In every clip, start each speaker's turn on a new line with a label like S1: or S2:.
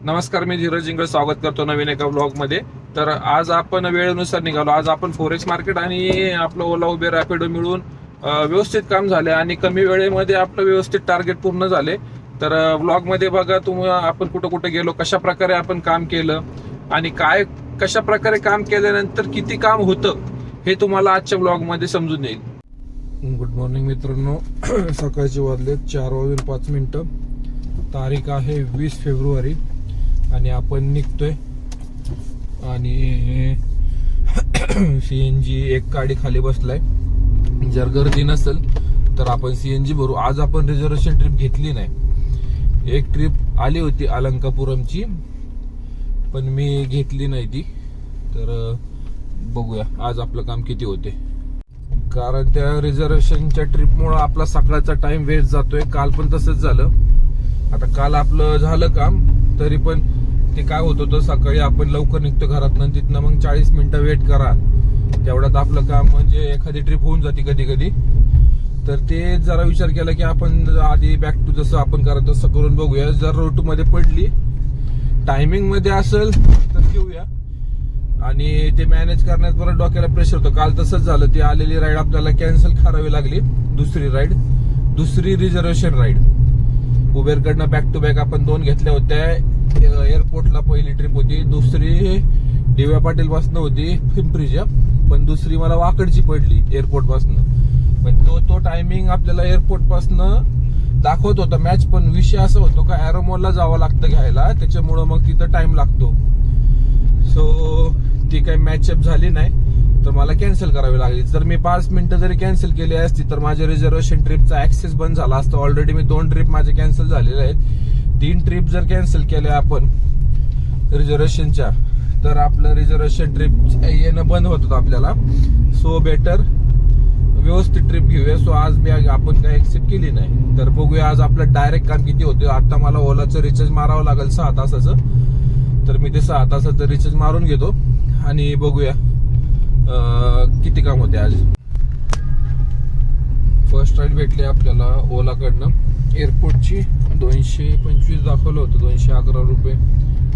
S1: नमस्कार, मी धीरज जिंगळ स्वागत करतो नवीन एका ब्लॉग मध्ये. तर आज आपण वेळेनुसार निघालो. आज आपण फॉरेक्स मार्केट आणि आपलं ओला उबेर रॅपिडो मिळून व्यवस्थित काम झाले आणि कमी वेळेमध्ये आपलं व्यवस्थित टार्गेट पूर्ण झाले. तर ब्लॉग मध्ये बघा तुम्ही आपण कुठं कुठं गेलो, कशा प्रकारे आपण काम केलं आणि काय कशा प्रकारे काम केल्यानंतर किती काम होतं हे तुम्हाला आजच्या ब्लॉग मध्ये समजून येईल. गुड मॉर्निंग मित्रांनो. सकाळचे वाजले 4:05. तारीख आहे 20 फेब्रुवारी आणि आपण निघतोय. आणि सीएनजी एक गाडी खाली बसलाय. जर गर्दी नसेल तर आपण सीएनजी भरू. आज आपण रिझर्वेशन ट्रिप घेतली नाही. एक ट्रिप आली होती अलंकापुरमची, पण मी घेतली नाही ती. तर बघूया आज आपलं काम किती होते. कारण त्या रिझर्वेशनच्या ट्रिपमुळे आपला सकाळचा टाइम वेस्ट जातोय. काल पण तसंच झालं. आता काल आपलं झालं काम, तरी पण ते काय होत होतं, सकाळी आपण लवकर निघतो घरातनं, तिथनं मग 40 मिनिटं वेट करा. तेवढ्यात आपलं काम म्हणजे एखादी ट्रिप होऊन जाते कधी कधी. तर ते जरा विचार केला की आपण आधी बॅक टू जसं आपण करत तसं करून बघूया. जर रूट मध्ये पडली, टायमिंग मध्ये असेल तर घेऊया. आणि ते मॅनेज करण्यात परत डोक्याला प्रेशर होतं. काल तसंच झालं. ती आलेली राईड आपल्याला कॅन्सल करावी लागली. दुसरी रिझर्वेशन राईड उबेरकडनं बॅक टू बॅक आपण 2 घेतल्या होत्या. एअरपोर्टला पहिली ट्रिप होती, दुसरी डी.वाय. पाटील पासून होती पिंपरीच्या, पण दुसरी मला वाकडची पडली एअरपोर्ट पासून. पण तो टायमिंग आपल्याला एअरपोर्ट पासून दाखवत होता मॅच. पण विषय असा होतो का एरोमॉलला जावं लागतं घ्यायला, त्याच्यामुळं मग तिथं टाइम लागतो. सो ती काही मॅचअप झाली नाही, तर मला कॅन्सल करावी लागली. जर मी 5 मिनिटं जरी कॅन्सल केली असती तर माझ्या रिझर्वेशन ट्रिपचा ऍक्सेस बंद झाला असता. ऑलरेडी मी 2 ट्रिप माझे कॅन्सल झालेले आहेत. 3 ट्रिप जर कॅन्सल केल्या आपण रिझर्वेशनच्या, तर आपलं रिझर्वेशन ट्रिप येणं बंद होत होतं आपल्याला. सो बेटर व्यवस्थित ट्रिप घेऊया. सो आज मी आपण काही ऍक्सेप्ट केली नाही. तर बघूया आज आपलं डायरेक्ट काम किती होते. आता मला ओलाचं रिचार्ज मारावं लागेल 6 तासाचं. तर मी ते 6 तासाचं रिचार्ज मारून घेतो आणि बघूया किती काम होते आज. फर्स्ट राईड भेटली आपल्याला ओलाकडनं एअरपोर्टची. 225 दाखवलं होतं, 211 रुपये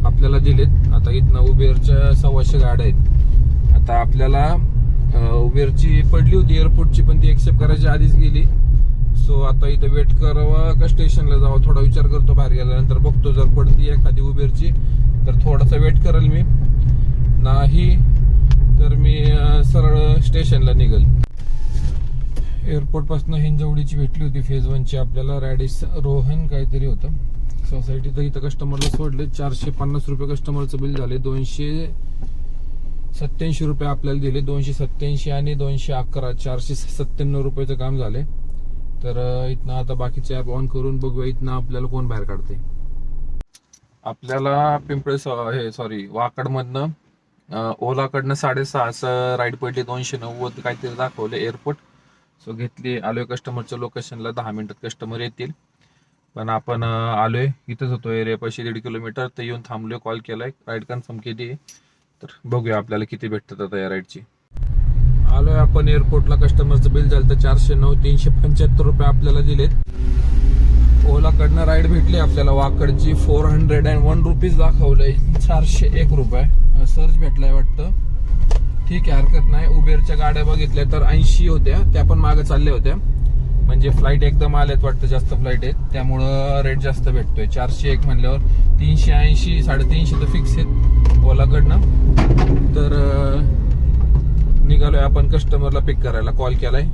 S1: आपल्याला दिलेत. आता इथनं उबेरच्या 125 गाड्या आहेत. आता आपल्याला उबेरची पडली होती एअरपोर्टची, पण ती एक्सेप्ट करायची आधीच गेली. सो आता इथं वेट करावं का स्टेशनला जावं थोडा विचार करतो. बाहेर गेल्यानंतर बघतो, जर पडती एखादी उबेरची तर थोडासा वेट करेल मी. नाही तर मी सरळ स्टेशनला निघेल. एअरपोर्ट पासून हिंजवडीची भेटली होती फेज 1ची आपल्याला. रॅडिस रोहन काहीतरी होतं सोसायटी. तर इथं कस्टमरला सोडले. 450 रुपये कस्टमरचं बिल झाले. 287 रुपये आपल्याला दिले. 287 आणि 211 497 रुपयाचं काम झाले. तर इथनं आता बाकीचे ऍप ऑन करून बघूया इथनं आपल्याला कोण बाहेर काढते. आपल्याला वाकडमधनं ओलाकडनं 6.5 राईड पडली. 290 काहीतरी दाखवले एअरपोर्ट. सो घेतली. आलोय कस्टमरच्या लोकेशनला. 10 मिनिटात कस्टमर येतील. पण आपण आलोय, इथंच होतो एरियापाशी 1.5 किलोमीटर. तर येऊन थांबलोय, कॉल केलाय, राईड कन्फर्म केली. तर बघूया आपल्याला किती भेटतात आता या राईडची. आलोय आपण एअरपोर्टला. कस्टमरचं बिल झालं तर 409. 375 रुपये आपल्याला दिलेत. ओलाकडनं राईड भेटली आपल्याला वाकडची. 401 रुपीज दाखवलंय. 401 रुपये सर्च भेटलाय वाटतं. ठीक आहे, हरकत नाही. उबेरच्या गाड्या बघितल्या तर 80 होत्या, त्या पण मागे चालल्या होत्या. म्हणजे फ्लाईट एकदम आल्यात वाटतं, जास्त फ्लाईट आहेत, त्यामुळं रेट जास्त भेटतोय. 401 म्हणल्यावर 380 350 तर फिक्स आहेत ओलाकडनं. तर निघालोय आपण कस्टमरला पिक करायला. कॉल केलाय.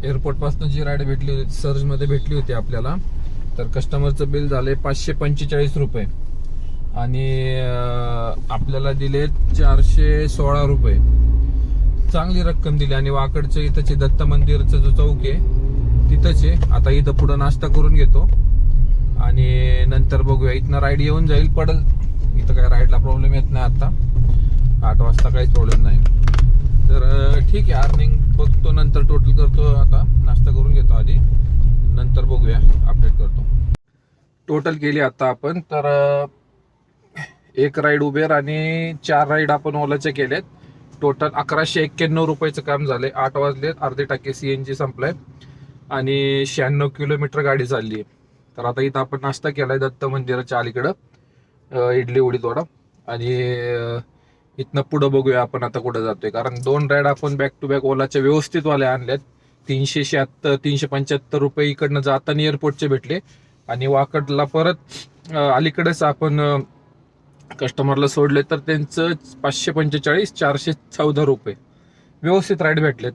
S1: एअरपोर्ट पासून जी राईड भेटली होती सर्च मध्ये भेटली होती आपल्याला. तर कस्टमरचं बिल झालंय 545 रुपये आणि आपल्याला दिले 416 रुपये. चांगली रक्कम दिली. आणि वाकडचं इथंचे दत्त मंदिरचं जो चौक आहे तिथंच आहे. आता इथं पुढं नाश्ता करून घेतो आणि नंतर बघूया. इथनं राईड येऊन जाईल, पडल. इथं काय राईडला प्रॉब्लेम येत नाही. आता 8 वाजता काहीच प्रॉब्लेम नाही. तर ठीक आहे, अर्निंग बघतो नंतर, टोटल करतो. आता नाश्ता करून घेतो आधी, नंतर बघूया, अपडेट करतो. टोटल केली आता आपण. तर 1 राईड उबेर आणि 4 राईड आपण ओलाचे केलेत. टोटल 1191 रुपयाचं काम झालंय. 8 वाजलेत. अर्धे टाके सीएनजी संपलाय आणि 96 किलोमीटर गाडी चालली आहे. तर आता इथं आपण नाश्ता केलाय दत्त मंदिराच्या अलीकडं. इडली उडीद वडा. आणि इथनं पुढं बघूया आपण आता कुठं जातोय, कारण 2 राईड आपण बॅक टू बॅक ओलाच्या व्यवस्थित वाल्या आणल्यात. 376 375 रुपये इकडनं जाताना एअरपोर्टचे भेटले, आणि वाकडला परत अलीकडेच आपण कस्टमरला सोडले तर त्यांचं 545 414 रुपये व्यवस्थित राईड भेटलेत.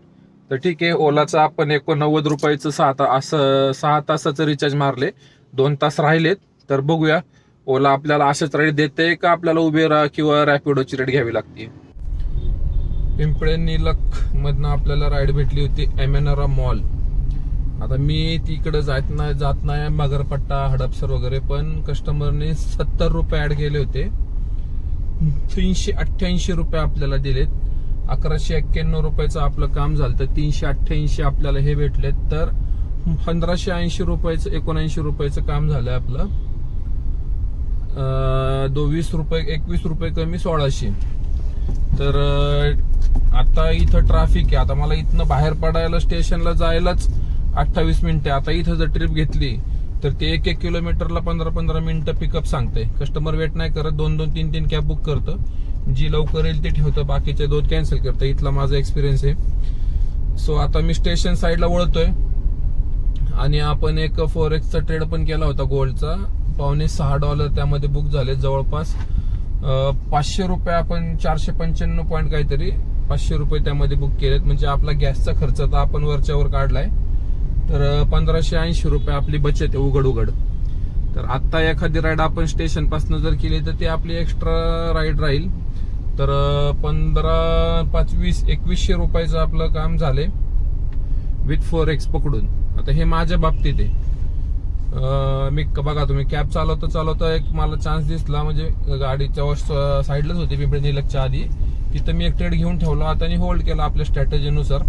S1: तर ठीक आहे, ओलाचं आपण 89 रुपयाचं 6 तासाचं रिचार्ज मारले, 2 तास राहिलेत. तर बघूया ओला आपल्याला अशाच राईड देते का आपल्याला उबेर किंवा रॅपिडोची राईड घ्यावी लागते. पिंपळे निलक मधनं आपल्याला राईड भेटली होती एमेनरा मॉल. आता मी तिकडे जात नाही मगरपट्टा हडपसर वगैरे, पण कस्टमरने 70 रुपये ऍड केले होते. 388 रुपये आपल्याला दिलेत. 1191 रुपयाचं आपलं काम झालं, तर 388 आपल्याला हे भेटलेत. तर 1580 रुपयाचं 79 रुपयाचं काम झालंय आपलं. 21 रुपये कमी 1600. तर आता इथं ट्रॅफिक आहे. आता मला इथनं बाहेर पडायला स्टेशनला जायलाच 28 मिनिटे. आता इथं जर ट्रिप घेतली तर ते 1 किलोमीटरला 15 मिनिटं पिकअप सांगते. कस्टमर वेट नाही करत, 2 3 कॅब बुक करतं. जी लवकर येईल ते ठेवतं, बाकीचे 2 कॅन्सल करतं. इथला माझा एक्सपिरियन्स आहे. सो आता मी स्टेशन साईडला वळतोय, आणि आपण एक फॉरेक्सचा ट्रेड पण केला होता गोल्डचा. $5.6 त्यामध्ये बुक झाले. जवळपास 500 रुपये आपण 495 पॉईंट काहीतरी 500 रुपये त्यामध्ये बुक केलेत. म्हणजे आपला गॅसचा खर्च तर आपण वरच्यावर काढलाय. तर 1580 रुपये आपली बचत आहे उघड. तर आता एखादी राईड आपण स्टेशन पासून जर केली तर ती आपली एक्स्ट्रा राईड राहील. तर 2100 रुपयाचं आपलं काम झालंय विथ फॉरेक्स पकडून. आता हे माझ्या बाबतीत आहे. मी बघा, तुम्ही कॅब चालवता एक मला चान्स दिसला, म्हणजे गाडीच्या साईडलाच होती पिंपळे निलकच्या आधी. तिथं मी एक ट्रेड घेऊन ठेवला होता आणि होल्ड केला आपल्या स्ट्रॅटेजीनुसार.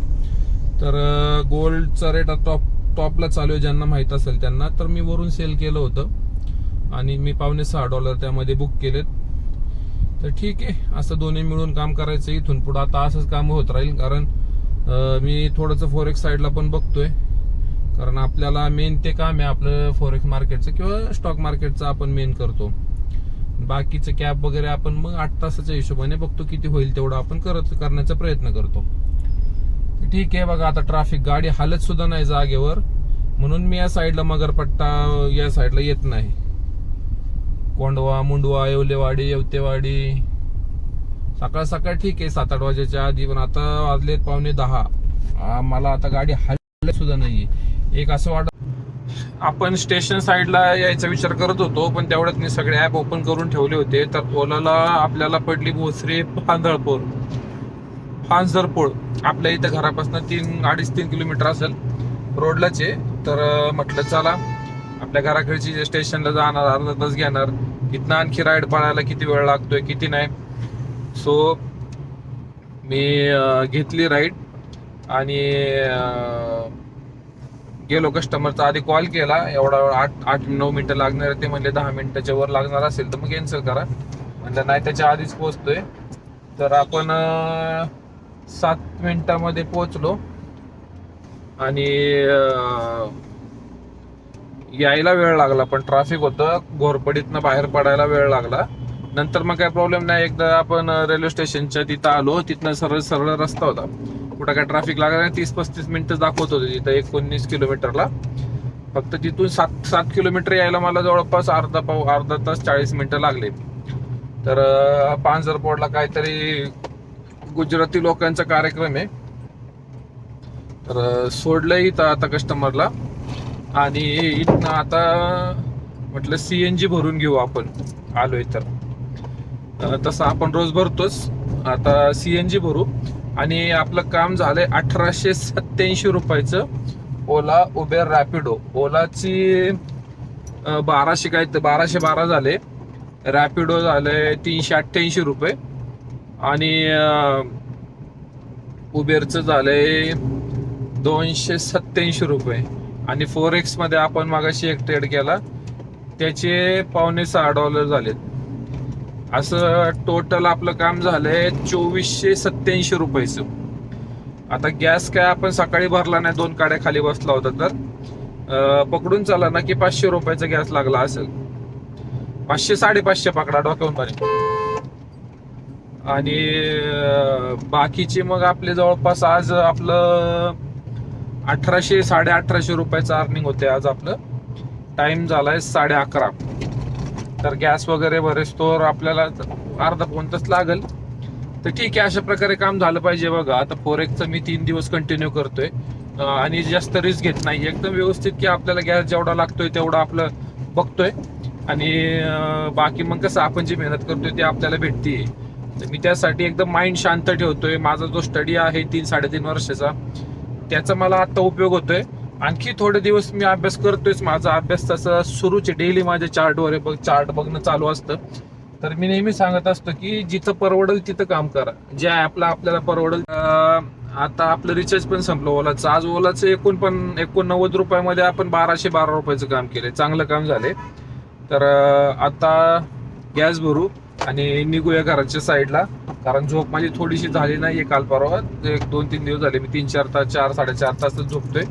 S1: तर गोल्डचा रेट टॉपला चालू आहे, ज्यांना माहित असेल त्यांना. तर मी वरून सेल केलं होतं, आणि मी $6.5 त्यामध्ये बुक केलेत. तर ठीक आहे, असं दोन्ही मिळून काम करायचं इथून पुढे. आता असंच काम होत राहील, कारण मी थोडंसं फॉरेक्स साईडला पण बघतोय. कारण आपल्याला मेन ते काम आहे आपलं फॉरेक्स मार्केटचं किंवा स्टॉक मार्केटचं आपण मेन करतो. बाकीचं कॅब वगैरे आपण मग 8 तासाच्या हिशोबाने बघतो किती होईल तेवढं आपण करण्याचा प्रयत्न करतो. ठीक आहे, बघा आता ट्रॅफिक, गाडी हालत सुद्धा नाही जागेवर, म्हणून मी या साईडला मगरपट्टा या साईडला येत नाही. कोंडवा, मुंडवा, येवतेवाडी सकाळ ठीक आहे 7-8 वाजेच्या आधी. पण आता वाजलेत 9:45. मला आता गाडी हालत सुद्धा नाहीये. एक असं वाटत आपण स्टेशन साईडला यायचा विचार करत होतो, पण तेवढ्यात मी सगळे ऍप ओपन करून ठेवले होते. तर ओलाला आपल्याला पडली भोसरी फांजरपूळ. आपल्या इथं घरापासून 2.5-3 किलोमीटर असेल, रोडलाच आहे. तर म्हटलं चला आपल्या घराकडची स्टेशनला जाणार, अर्धा तास घेणार. इथनं आणखी राईड पळायला किती वेळ लागतोय किती नाही. सो मी घेतली राईड आणि गेलो. कस्टमरचा आधी कॉल केला, एवढा 8-9 मिनिटं लागणार. ते म्हणले 10 मिनिटाच्या वर लागणार असेल तर मग कॅन्सल करा. म्हणजे नाही, त्याच्या आधीच पोहोचतोय. तर आपण 7 मिनिटामध्ये पोहोचलो, आणि यायला वेळ लागला, पण ट्रॅफिक होतं. घोरपडीतनं बाहेर पडायला वेळ लागला. नंतर मग काय प्रॉब्लेम नाही. एकदा आपण रेल्वे स्टेशनच्या तिथं आलो, तिथनं सरळ रस्ता होता. कुठं काय ट्रॅफिक लागला नाही. 30-35 मिनिटं दाखवत होते तिथं 19 किलोमीटरला. फक्त तिथून 7 किलोमीटर यायला मला जवळपास अर्धा तास 40 मिनिटं लागले. तर पांजरपोडला काहीतरी गुजराती लोकांचा कार्यक्रम आहे. तर सोडलं इथं आता कस्टमरला, आणि इथनं आता म्हटलं CNG भरून घेऊ आपण आलोय तर. तसं आपण रोज भरतोच, आता CNG भरू. आणि आपलं काम झालंय 1887 रुपयाचं ओला उबेर रॅपिडो. ओलाची 1212 झाले, रॅपिडो झाले 388 रुपये, आणि उबेरचं झालंय 287 रुपये. आणि फोरेक्स मध्ये आपण मागाशी एक ट्रेड केला, त्याचे $5.6 झालेत. असं टोटल आपलं काम झालंय 2487 रुपयाचं. आता गॅस काय आपण सकाळी भरला नाही, 2 काड्या खाली बसला होता, तर पकडून चला ना की 500 रुपयाचा गॅस लागला असेल. 500 550 पकडा डोक्यावरून पाणी. आणि बाकीचे मग आपले जवळपास आज आपलं 1800 1850 रुपयाचं अर्निंग होते आज आपलं. टाइम झालाय 11:30. तर गॅस वगैरे बरेच तर आपल्याला अर्धा पाऊण तास लागेल. तर ठीक आहे, अशा प्रकारे काम झालं पाहिजे. बघा आता फोरेक्सचं मी 3 दिवस कंटिन्यू करतोय आणि जास्त रिस्क घेत नाही, एकदम व्यवस्थित की आपल्याला गॅस जेवढा लागतोय तेवढा आपलं बघतोय आणि बाकी मग कसं आपण जी मेहनत करतोय ते आपल्याला भेटतीये. तर मी त्यासाठी एकदम माइंड शांत ठेवतोय. माझा जो स्टडी आहे 3-3.5 वर्षाचा, त्याचा मला आता उपयोग होतोय. आणखी थोडे दिवस मी अभ्यास करतोयच. माझा अभ्यास तसा सुरूच आहे, डेली माझ्या चार्टवर आहे, चार्ट बघणं चालू असतं. तर मी नेहमी सांगत असतो की जिथं परवडेल तिथं काम करा, ज्या ऍपला आपल्याला परवडेल. आता आपलं रिचार्ज पण संपलं ओलाचं. आज ओलाचं 89 रुपयामध्ये आपण 1212 रुपयाचं काम केलंय, चांगलं काम झालंय. तर आता गॅस भरू आणि निघूया घराच्या साईडला, कारण झोप माझी थोडीशी झाली नाहीये काल परवा. 1-2-3 दिवस झाले मी 3-4 तास 4-4.5 तास झोपतोय.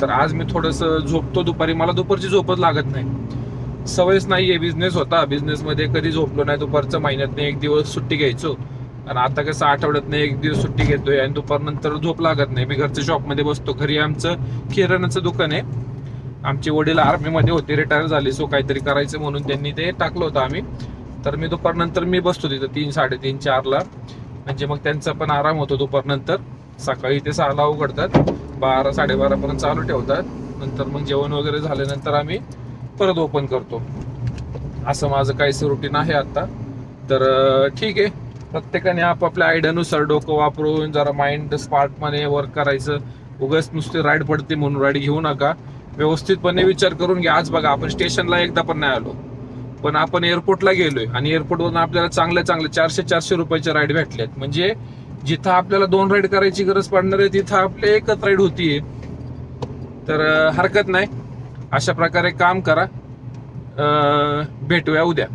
S1: तर आज मी थोडंसं झोपतो दुपारी. मला दुपारची झोपच लागत नाही, सवयच नाहीये. बिझनेस होता, बिझनेसमध्ये कधी झोपलो नाही दुपारचं. महिन्यातनं 1 दिवस सुट्टी घ्यायचो आणि आता कसं आठवड्यातनं 1 दिवस सुट्टी घेतोय आणि दुपारनंतर झोप लागत नाही. मी घरच्या शॉपमध्ये बसतो. घरी आमचं किराणाचं दुकान आहे. आमचे वडील आर्मीमध्ये होते, रिटायर झाले, सो काहीतरी करायचं म्हणून त्यांनी ते टाकलं होतं आम्ही. तर मी दुपारनंतर मी बसतो तिथं 3-3:30-4ला, म्हणजे मग त्यांचा पण आराम होतो दुपारनंतर. सकाळी ते 6ला उघडतात, 12-12:30 पर्यंत चालू ठेवतात. नंतर मग जेवण वगैरे झाल्यानंतर आम्ही परत ओपन करतो. असं माझं काहीच रुटीन आहे आता. तर ठीक आहे, प्रत्येकाने आपापल्या आयडियानुसार डोकं वापरून जरा माइंड स्मार्टमध्ये वर्क करायचं. उगाच नुसते राईड पडते म्हणून राईड घेऊ नका, व्यवस्थितपणे विचार करून घ्या. आज बघा आपण स्टेशनला एकदा पण नाही आलो, पण आपण एअरपोर्टला गेलोय आणि एअरपोर्टवरून आपल्याला चांगले 400-400 रुपयाचे राईड भेटलेत. म्हणजे जिथं आपल्याला 2 राईड करायची गरज पडणार आहे तिथं आपले एकच राईड होतीये. तर हरकत नाही, अशा प्रकारे काम करा. भेटूया उद्या.